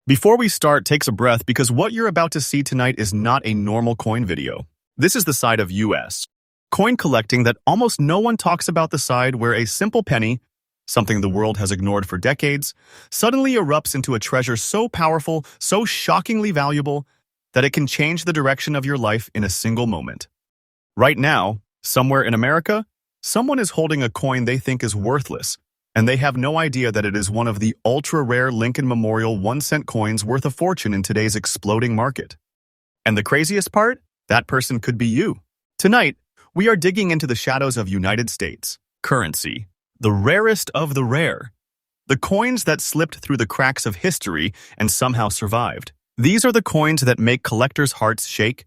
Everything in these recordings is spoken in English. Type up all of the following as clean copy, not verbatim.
Before we start, take a breath because what you're about to see tonight is not a normal coin video. This is the side of US coin collecting that almost no one talks about, the side where a simple penny, something the world has ignored for decades, suddenly erupts into a treasure so powerful, so shockingly valuable, that it can change the direction of your life in a single moment. Right now, somewhere in America, someone is holding a coin they think is worthless, and they have no idea that it is one of the ultra-rare Lincoln Memorial 1-cent coins worth a fortune in today's exploding market. And the craziest part? That person could be you. Tonight, we are digging into the shadows of United States currency, the rarest of the rare. The coins that slipped through the cracks of history and somehow survived. These are the coins that make collectors' hearts shake,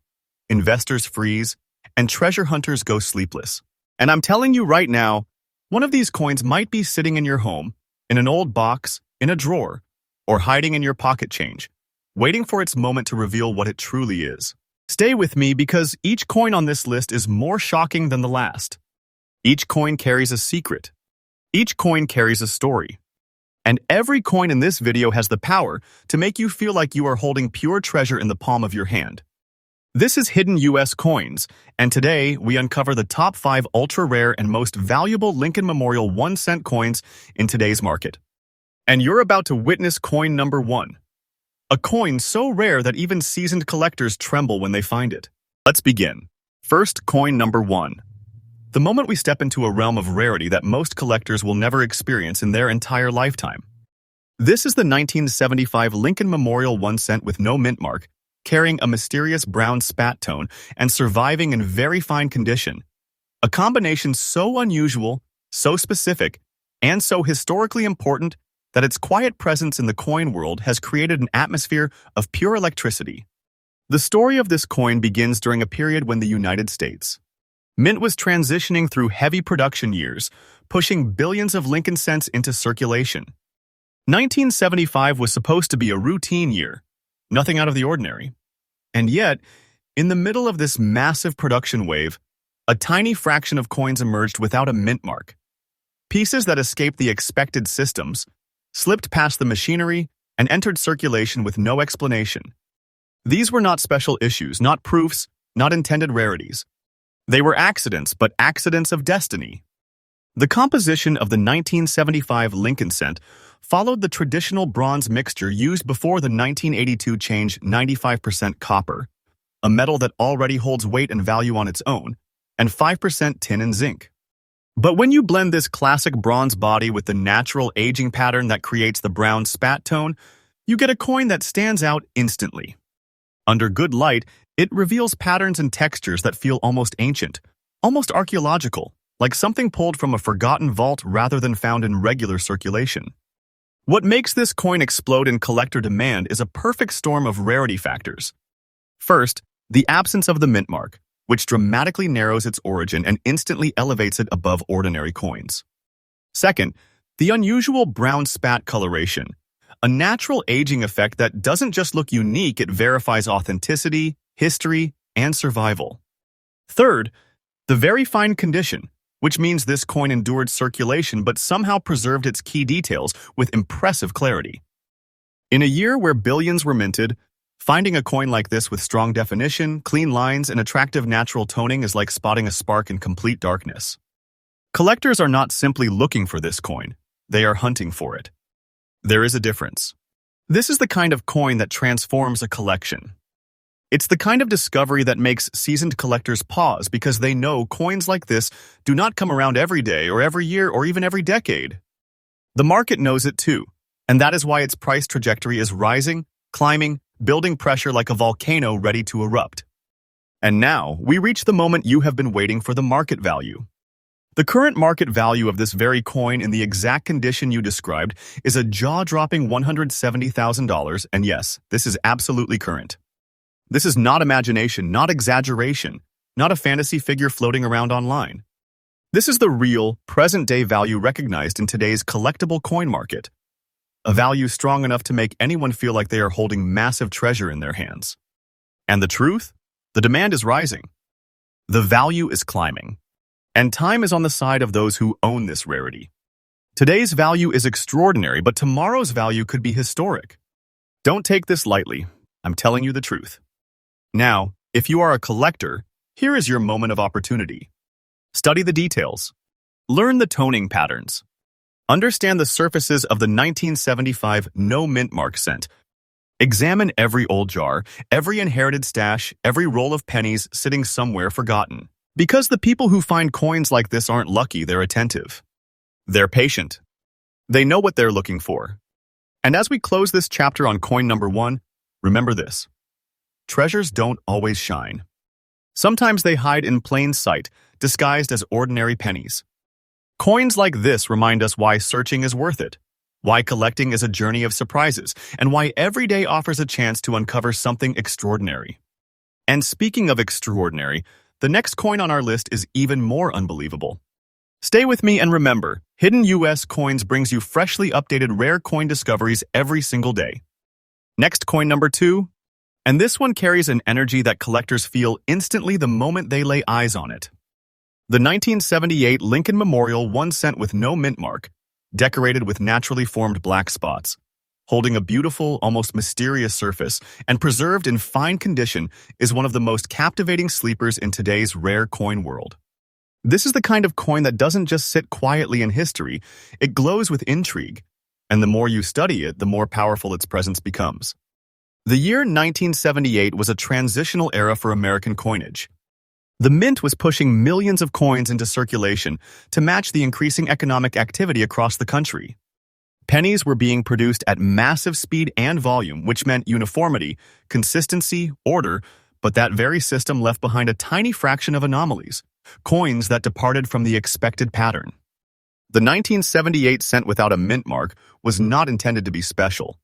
investors freeze, and treasure hunters go sleepless. And I'm telling you right now, one of these coins might be sitting in your home, in an old box, in a drawer, or hiding in your pocket change, waiting for its moment to reveal what it truly is. Stay with me because each coin on this list is more shocking than the last. Each coin carries a secret. Each coin carries a story. And every coin in this video has the power to make you feel like you are holding pure treasure in the palm of your hand. This is Hidden US Coins, and today we uncover the top 5 ultra-rare and most valuable Lincoln Memorial 1-cent coins in today's market. And you're about to witness coin number 1. A coin so rare that even seasoned collectors tremble when they find it. Let's begin. First, coin number 1. The moment we step into a realm of rarity that most collectors will never experience in their entire lifetime. This is the 1975 Lincoln Memorial 1-cent with no mint mark, carrying a mysterious brown spat tone and surviving in very fine condition. A combination so unusual, so specific, and so historically important that its quiet presence in the coin world has created an atmosphere of pure electricity. The story of this coin begins during a period when the United States Mint was transitioning through heavy production years, pushing billions of Lincoln cents into circulation. 1975 was supposed to be a routine year, nothing out of the ordinary. And yet, in the middle of this massive production wave, a tiny fraction of coins emerged without a mint mark. Pieces that escaped the expected systems, slipped past the machinery, and entered circulation with no explanation. These were not special issues, not proofs, not intended rarities. They were accidents, but accidents of destiny. The composition of the 1975 Lincoln cent followed the traditional bronze mixture used before the 1982 change 95% copper, a metal that already holds weight and value on its own, and 5% tin and zinc. But when you blend this classic bronze body with the natural aging pattern that creates the brown spat tone, you get a coin that stands out instantly. Under good light, it reveals patterns and textures that feel almost ancient, almost archaeological, like something pulled from a forgotten vault rather than found in regular circulation. What makes this coin explode in collector demand is a perfect storm of rarity factors. First, the absence of the mint mark, which dramatically narrows its origin and instantly elevates it above ordinary coins. Second, the unusual brown spat coloration, a natural aging effect that doesn't just look unique, it verifies authenticity, history, and survival. Third, the very fine condition, which means this coin endured circulation but somehow preserved its key details with impressive clarity. In a year where billions were minted, finding a coin like this with strong definition, clean lines, and attractive natural toning is like spotting a spark in complete darkness. Collectors are not simply looking for this coin, they are hunting for it. There is a difference. This is the kind of coin that transforms a collection. It's the kind of discovery that makes seasoned collectors pause because they know coins like this do not come around every day or every year or even every decade. The market knows it too, and that is why its price trajectory is rising, climbing, building pressure like a volcano ready to erupt. And now, we reach the moment you have been waiting for: the market value. The current market value of this very coin in the exact condition you described is a jaw-dropping $170,000, and yes, this is absolutely current. This is not imagination, not exaggeration, not a fantasy figure floating around online. This is the real, present-day value recognized in today's collectible coin market. A value strong enough to make anyone feel like they are holding massive treasure in their hands. And the truth? The demand is rising. The value is climbing. And time is on the side of those who own this rarity. Today's value is extraordinary, but tomorrow's value could be historic. Don't take this lightly. I'm telling you the truth. Now, if you are a collector, here is your moment of opportunity. Study the details. Learn the toning patterns. Understand the surfaces of the 1975 no mint mark scent. Examine every old jar, every inherited stash, every roll of pennies sitting somewhere forgotten. Because the people who find coins like this aren't lucky, they're attentive. They're patient. They know what they're looking for. And as we close this chapter on coin number 1, remember this. Treasures don't always shine. Sometimes they hide in plain sight, disguised as ordinary pennies. Coins like this remind us why searching is worth it, why collecting is a journey of surprises, and why every day offers a chance to uncover something extraordinary. And speaking of extraordinary, the next coin on our list is even more unbelievable. Stay with me and remember, Hidden US Coins brings you freshly updated rare coin discoveries every single day. Next coin number 2, and this one carries an energy that collectors feel instantly the moment they lay eyes on it. The 1978 Lincoln Memorial 1 cent with no mint mark, decorated with naturally formed black spots, holding a beautiful, almost mysterious surface, and preserved in fine condition, is one of the most captivating sleepers in today's rare coin world. This is the kind of coin that doesn't just sit quietly in history, it glows with intrigue, and the more you study it, the more powerful its presence becomes. The year 1978 was a transitional era for American coinage. The mint was pushing millions of coins into circulation to match the increasing economic activity across the country. Pennies were being produced at massive speed and volume, which meant uniformity, consistency, order, but that very system left behind a tiny fraction of anomalies, coins that departed from the expected pattern. The 1978 cent without a mint mark was not intended to be special.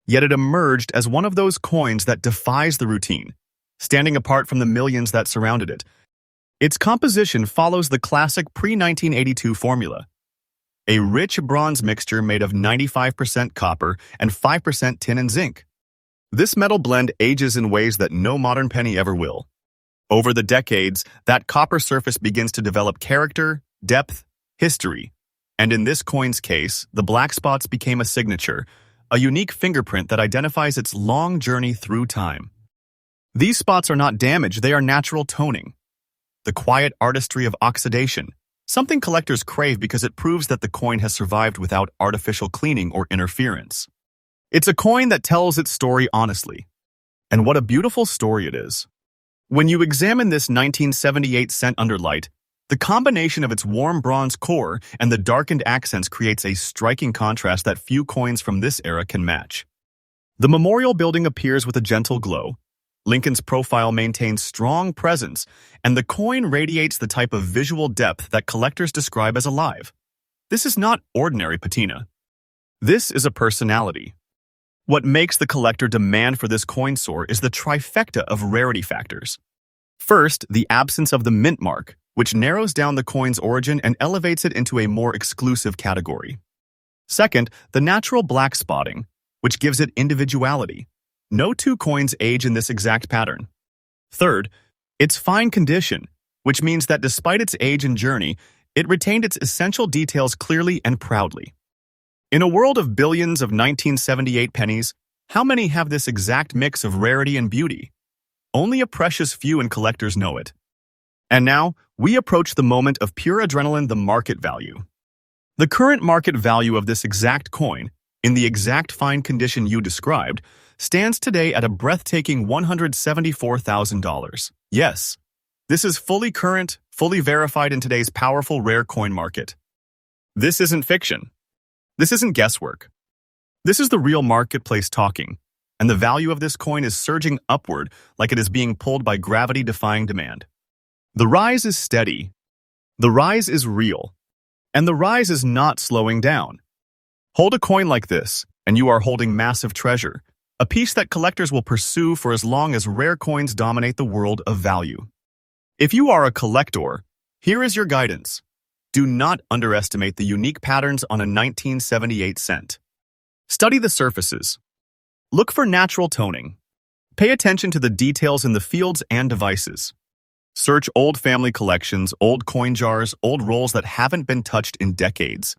Yet it emerged as one of those coins that defies the routine, standing apart from the millions that surrounded it. Its composition follows the classic pre-1982 formula, a rich bronze mixture made of 95% copper and 5% tin and zinc. This metal blend ages in ways that no modern penny ever will. Over the decades, that copper surface begins to develop character, depth, history, and in this coin's case, the black spots became a signature, a unique fingerprint that identifies its long journey through time. These spots are not damage, they are natural toning. The quiet artistry of oxidation, something collectors crave because it proves that the coin has survived without artificial cleaning or interference. It's a coin that tells its story honestly. And what a beautiful story it is. When you examine this 1978 cent under light, the combination of its warm bronze core and the darkened accents creates a striking contrast that few coins from this era can match. The memorial building appears with a gentle glow, Lincoln's profile maintains strong presence, and the coin radiates the type of visual depth that collectors describe as alive. This is not ordinary patina. This is a personality. What makes the collector demand for this coin soar is the trifecta of rarity factors. First, the absence of the mint mark, which narrows down the coin's origin and elevates it into a more exclusive category. Second, the natural black spotting, which gives it individuality. No two coins age in this exact pattern. Third, its fine condition, which means that despite its age and journey, it retained its essential details clearly and proudly. In a world of billions of 1978 pennies, how many have this exact mix of rarity and beauty? Only a precious few and collectors know it. And now, we approach the moment of pure adrenaline, the market value. The current market value of this exact coin, in the exact fine condition you described, stands today at a breathtaking $174,000. Yes, this is fully current, fully verified in today's powerful rare coin market. This isn't fiction. This isn't guesswork. This is the real marketplace talking, and the value of this coin is surging upward like it is being pulled by gravity-defying demand. The rise is steady. The rise is real. And the rise is not slowing down. Hold a coin like this, and you are holding massive treasure, a piece that collectors will pursue for as long as rare coins dominate the world of value. If you are a collector, here is your guidance. Do not underestimate the unique patterns on a 1978 cent. Study the surfaces. Look for natural toning. Pay attention to the details in the fields and devices. Search old family collections, old coin jars, old rolls that haven't been touched in decades.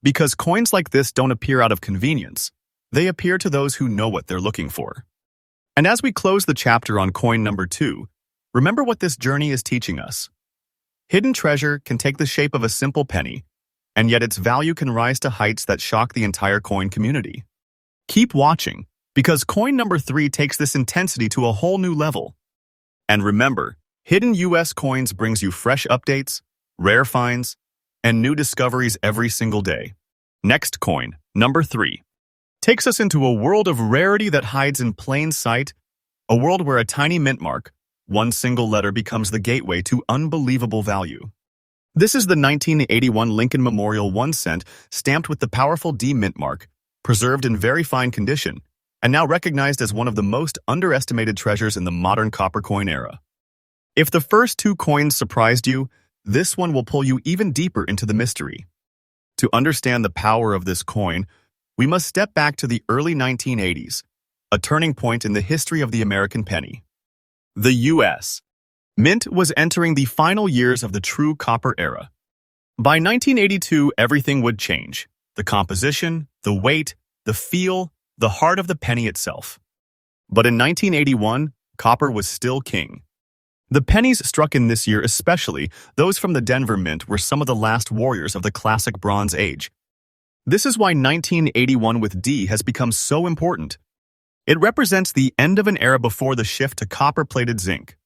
Because coins like this don't appear out of convenience. They appear to those who know what they're looking for. And as we close the chapter on coin number 2, remember what this journey is teaching us. Hidden treasure can take the shape of a simple penny, and yet its value can rise to heights that shock the entire coin community. Keep watching, because coin number 3 takes this intensity to a whole new level. And remember, Hidden US Coins brings you fresh updates, rare finds, and new discoveries every single day. Next coin, number 3, takes us into a world of rarity that hides in plain sight, a world where a tiny mint mark, one single letter, becomes the gateway to unbelievable value. This is the 1981 Lincoln Memorial 1 cent stamped with the powerful D mint mark, preserved in very fine condition, and now recognized as one of the most underestimated treasures in the modern copper coin era. If the first 2 coins surprised you, this one will pull you even deeper into the mystery. To understand the power of this coin, we must step back to the early 1980s, a turning point in the history of the American penny. The U.S. Mint was entering the final years of the true copper era. By 1982, everything would change: the composition, the weight, the feel, the heart of the penny itself. But in 1981, copper was still king. The pennies struck in this year, especially those from the Denver Mint, were some of the last warriors of the classic Bronze Age. This is why 1981 with D has become so important. It represents the end of an era before the shift to copper-plated zinc.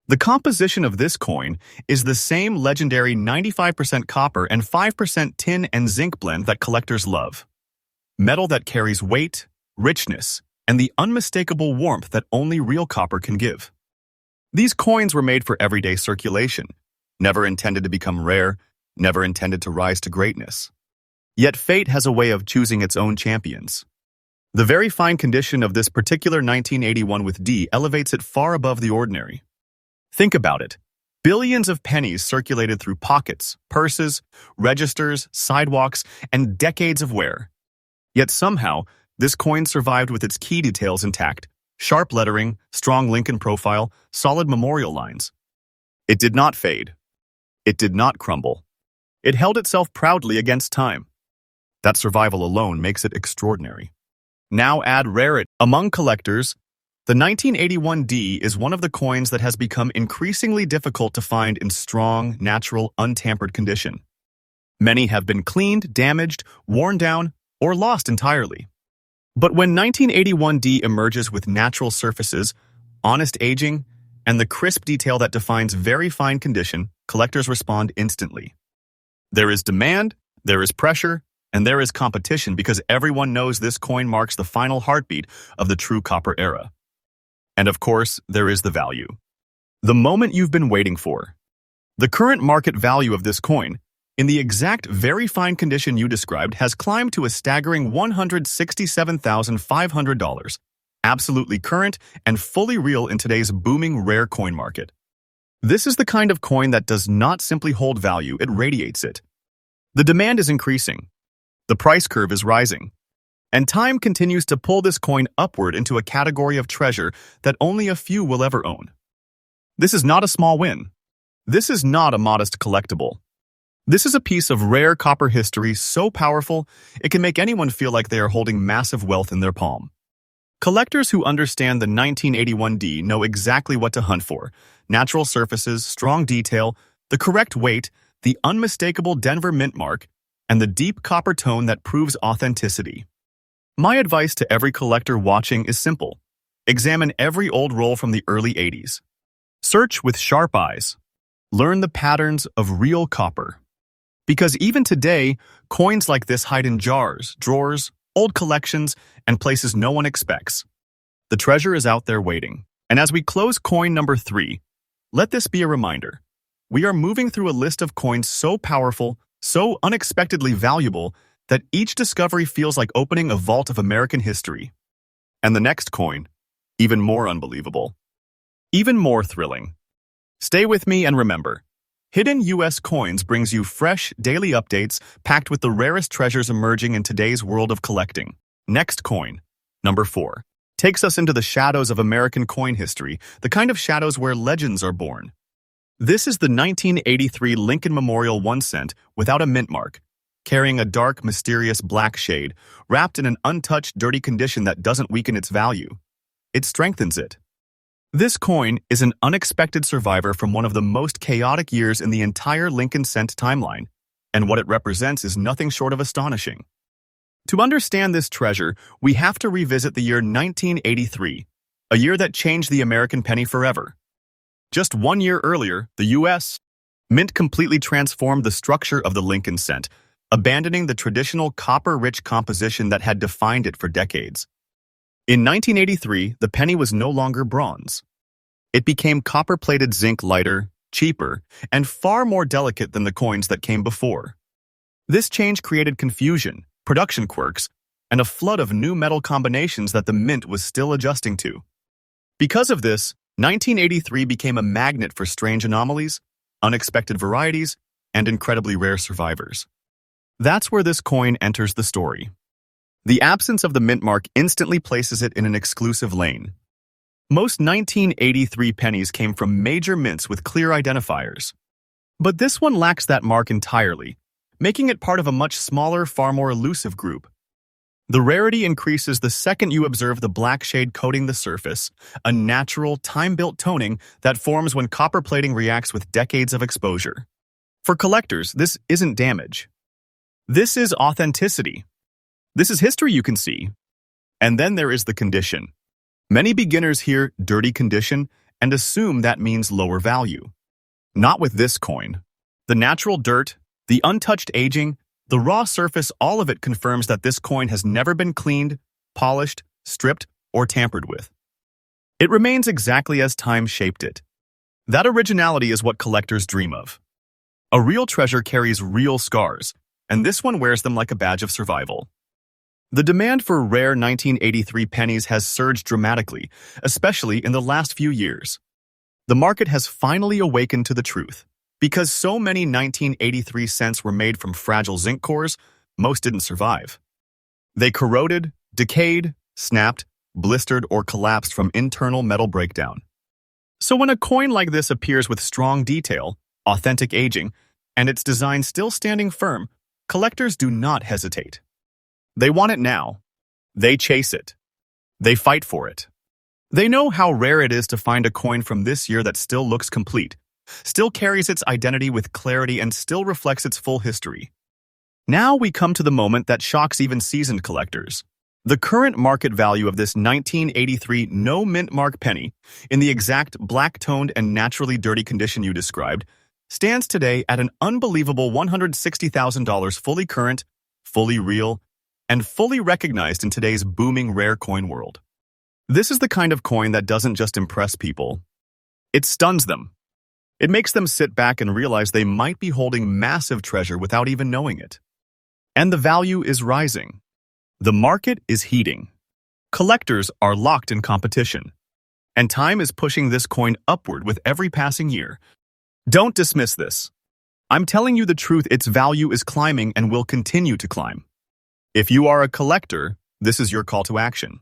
The composition of this coin is the same legendary 95% copper and 5% tin and zinc blend that collectors love. Metal that carries weight, richness, and the unmistakable warmth that only real copper can give. These coins were made for everyday circulation, never intended to become rare, never intended to rise to greatness. Yet fate has a way of choosing its own champions. The very fine condition of this particular 1981 with D elevates it far above the ordinary. Think about it. Billions of pennies circulated through pockets, purses, registers, sidewalks, and decades of wear. Yet somehow, this coin survived with its key details intact: sharp lettering, strong Lincoln profile, solid memorial lines. It did not fade. It did not crumble. It held itself proudly against time. That survival alone makes it extraordinary. Now add rarity. Among collectors, the 1981 D is one of the coins that has become increasingly difficult to find in strong, natural, untampered condition. Many have been cleaned, damaged, worn down, or lost entirely. But when 1981 D emerges with natural surfaces, honest aging, and the crisp detail that defines very fine condition, collectors respond instantly. There is demand, there is pressure, and there is competition, because everyone knows this coin marks the final heartbeat of the true copper era. And of course, there is the value. The moment you've been waiting for. The current market value of this coin, in the exact very fine condition you described, has climbed to a staggering $167,500, absolutely current and fully real in today's booming rare coin market. This is the kind of coin that does not simply hold value, it radiates it. The demand is increasing. The price curve is rising. And time continues to pull this coin upward into a category of treasure that only a few will ever own. This is not a small win. This is not a modest collectible. This is a piece of rare copper history so powerful it can make anyone feel like they are holding massive wealth in their palm. Collectors who understand the 1981 D know exactly what to hunt for: natural surfaces, strong detail, the correct weight, the unmistakable Denver mint mark, and the deep copper tone that proves authenticity. My advice to every collector watching is simple: examine every old roll from the early 80s. Search with sharp eyes. Learn the patterns of real copper. Because even today, coins like this hide in jars, drawers, old collections, and places no one expects. The treasure is out there waiting. And as we close coin number 3, let this be a reminder. We are moving through a list of coins so powerful, so unexpectedly valuable, that each discovery feels like opening a vault of American history. And the next coin, even more unbelievable, even more thrilling. Stay with me and remember, Hidden US Coins brings you fresh, daily updates packed with the rarest treasures emerging in today's world of collecting. Next coin, number 4, takes us into the shadows of American coin history, the kind of shadows where legends are born. This is the 1983 Lincoln Memorial 1 cent without a mint mark, carrying a dark, mysterious black shade, wrapped in an untouched, dirty condition that doesn't weaken its value. It strengthens it. This coin is an unexpected survivor from one of the most chaotic years in the entire Lincoln cent timeline, and what it represents is nothing short of astonishing. To understand this treasure, we have to revisit the year 1983, a year that changed the American penny forever. Just 1 year earlier, the U.S. Mint completely transformed the structure of the Lincoln cent, abandoning the traditional copper-rich composition that had defined it for decades. In 1983, the penny was no longer bronze. It became copper-plated zinc, lighter, cheaper, and far more delicate than the coins that came before. This change created confusion, production quirks, and a flood of new metal combinations that the mint was still adjusting to. Because of this, 1983 became a magnet for strange anomalies, unexpected varieties, and incredibly rare survivors. That's where this coin enters the story. The absence of the mint mark instantly places it in an exclusive lane. Most 1983 pennies came from major mints with clear identifiers. But this one lacks that mark entirely, making it part of a much smaller, far more elusive group. The rarity increases the second you observe the black shade coating the surface, a natural, time-built toning that forms when copper plating reacts with decades of exposure. For collectors, this isn't damage. This is authenticity. This is history you can see. And then there is the condition. Many beginners hear dirty condition and assume that means lower value. Not with this coin. The natural dirt, the untouched aging, the raw surface, all of it confirms that this coin has never been cleaned, polished, stripped, or tampered with. It remains exactly as time shaped it. That originality is what collectors dream of. A real treasure carries real scars, and this one wears them like a badge of survival. The demand for rare 1983 pennies has surged dramatically, especially in the last few years. The market has finally awakened to the truth. Because so many 1983 cents were made from fragile zinc cores, most didn't survive. They corroded, decayed, snapped, blistered, or collapsed from internal metal breakdown. So when a coin like this appears with strong detail, authentic aging, and its design still standing firm, collectors do not hesitate. They want it now. They chase it. They fight for it. They know how rare it is to find a coin from this year that still looks complete, still carries its identity with clarity, and still reflects its full history. Now we come to the moment that shocks even seasoned collectors. The current market value of this 1983 no mint mark penny, in the exact black-toned and naturally dirty condition you described, stands today at an unbelievable $160,000, fully current, fully real, and fully recognized in today's booming rare coin world. This is the kind of coin that doesn't just impress people. It stuns them. It makes them sit back and realize they might be holding massive treasure without even knowing it. And the value is rising. The market is heating. Collectors are locked in competition. And time is pushing this coin upward with every passing year. Don't dismiss this. I'm telling you the truth, its value is climbing and will continue to climb. If you are a collector, this is your call to action.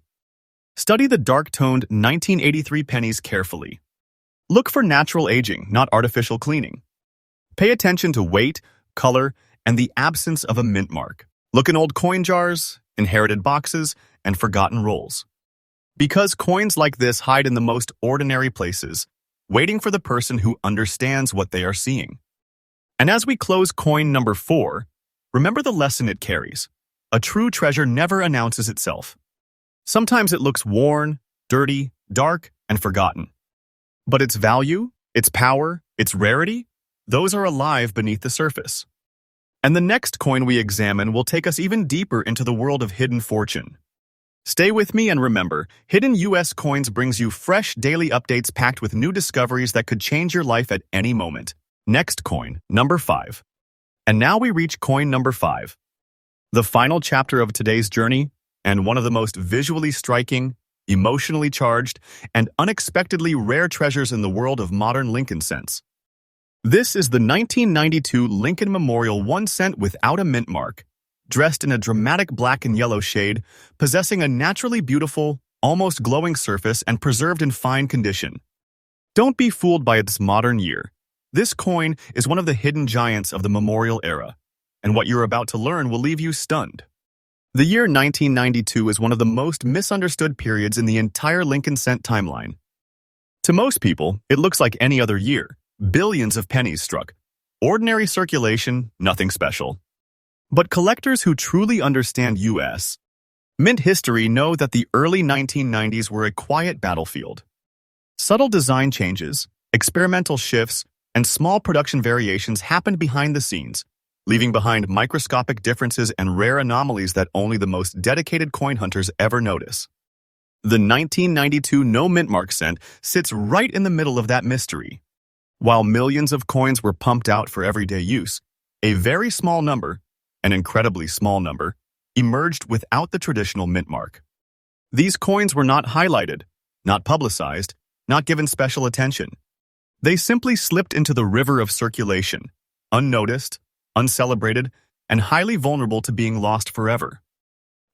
Study the dark-toned 1983 pennies carefully. Look for natural aging, not artificial cleaning. Pay attention to weight, color, and the absence of a mint mark. Look in old coin jars, inherited boxes, and forgotten rolls. Because coins like this hide in the most ordinary places, waiting for the person who understands what they are seeing. And as we close coin number 4, remember the lesson it carries. A true treasure never announces itself. Sometimes it looks worn, dirty, dark, and forgotten. But its value, its power, its rarity, those are alive beneath the surface. And the next coin we examine will take us even deeper into the world of hidden fortune. Stay with me and remember, Hidden US Coins brings you fresh daily updates packed with new discoveries that could change your life at any moment. Next coin, number 5. And now we reach coin number 5. The final chapter of today's journey, and one of the most visually striking, emotionally charged, and unexpectedly rare treasures in the world of modern Lincoln cents. This is the 1992 Lincoln Memorial 1 cent without a mint mark, dressed in a dramatic black and yellow shade, possessing a naturally beautiful, almost glowing surface and preserved in fine condition. Don't be fooled by its modern year. This coin is one of the hidden giants of the Memorial era, and what you're about to learn will leave you stunned. The year 1992 is one of the most misunderstood periods in the entire Lincoln cent timeline. To most people, it looks like any other year. Billions of pennies struck. Ordinary circulation, nothing special. But collectors who truly understand U.S. mint history know that the early 1990s were a quiet battlefield. Subtle design changes, experimental shifts, and small production variations happened behind the scenes, leaving behind microscopic differences and rare anomalies that only the most dedicated coin hunters ever notice. The 1992 no mint mark cent sits right in the middle of that mystery. While millions of coins were pumped out for everyday use, a very small number, an incredibly small number, emerged without the traditional mint mark. These coins were not highlighted, not publicized, not given special attention. They simply slipped into the river of circulation, unnoticed, uncelebrated, and highly vulnerable to being lost forever.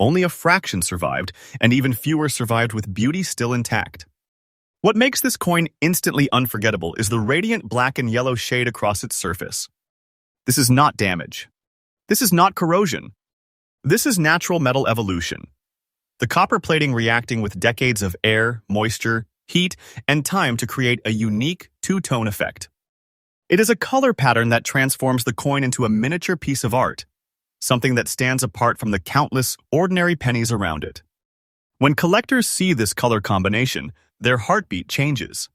Only a fraction survived, and even fewer survived with beauty still intact. What makes this coin instantly unforgettable is the radiant black and yellow shade across its surface. This is not damage. This is not corrosion. This is natural metal evolution. The copper plating reacting with decades of air, moisture, heat, and time to create a unique two-tone effect. It is a color pattern that transforms the coin into a miniature piece of art, something that stands apart from the countless ordinary pennies around it. When collectors see this color combination, their heartbeat changes.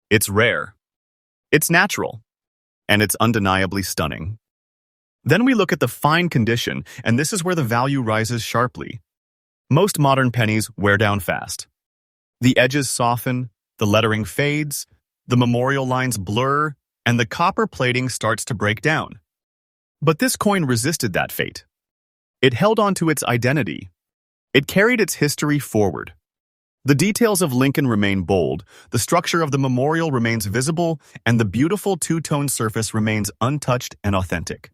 It's rare, it's natural, and it's undeniably stunning. Then we look at the fine condition, and this is where the value rises sharply. Most modern pennies wear down fast. The edges soften, the lettering fades, the memorial lines blur, and the copper plating starts to break down. But this coin resisted that fate. It held on to its identity. It carried its history forward. The details of Lincoln remain bold, the structure of the memorial remains visible, and the beautiful two-tone surface remains untouched and authentic.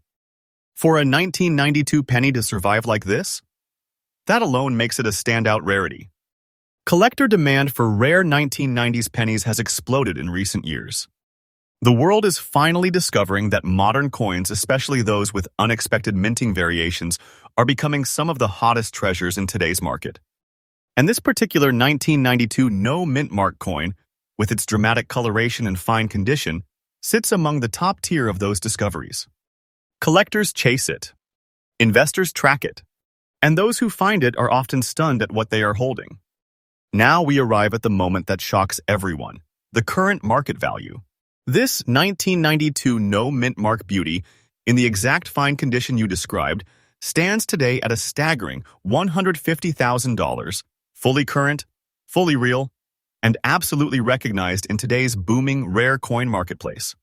For a 1992 penny to survive like this, that alone makes it a standout rarity. Collector demand for rare 1990s pennies has exploded in recent years. The world is finally discovering that modern coins, especially those with unexpected minting variations, are becoming some of the hottest treasures in today's market. And this particular 1992 no mint mark coin, with its dramatic coloration and fine condition, sits among the top tier of those discoveries. Collectors chase it. Investors track it. And those who find it are often stunned at what they are holding. Now we arrive at the moment that shocks everyone, the current market value. This 1992 no mint mark beauty, in the exact fine condition you described, stands today at a staggering $150,000, fully current, fully real, and absolutely recognized in today's booming rare coin marketplace.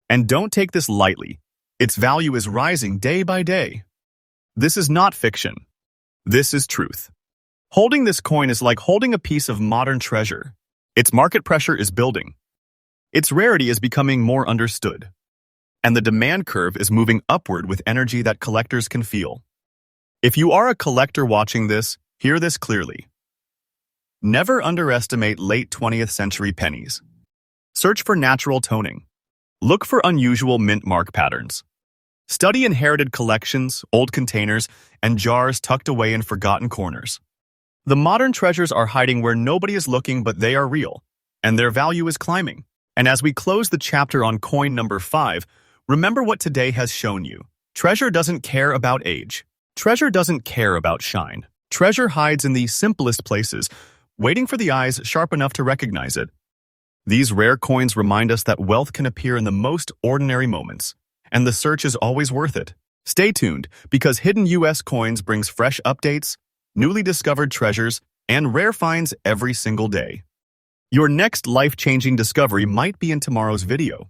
And don't take this lightly. Its value is rising day by day. This is not fiction. This is truth. Holding this coin is like holding a piece of modern treasure. Its market pressure is building. Its rarity is becoming more understood. And the demand curve is moving upward with energy that collectors can feel. If you are a collector watching this, hear this clearly. Never underestimate late 20th century pennies. Search for natural toning. Look for unusual mint mark patterns. Study inherited collections, old containers, and jars tucked away in forgotten corners. The modern treasures are hiding where nobody is looking, but they are real, and their value is climbing. And as we close the chapter on coin number 5, remember what today has shown you. Treasure doesn't care about age. Treasure doesn't care about shine. Treasure hides in the simplest places, waiting for the eyes sharp enough to recognize it. These rare coins remind us that wealth can appear in the most ordinary moments, and the search is always worth it. Stay tuned, because Hidden US Coins brings fresh updates, newly discovered treasures, and rare finds every single day. Your next life-changing discovery might be in tomorrow's video.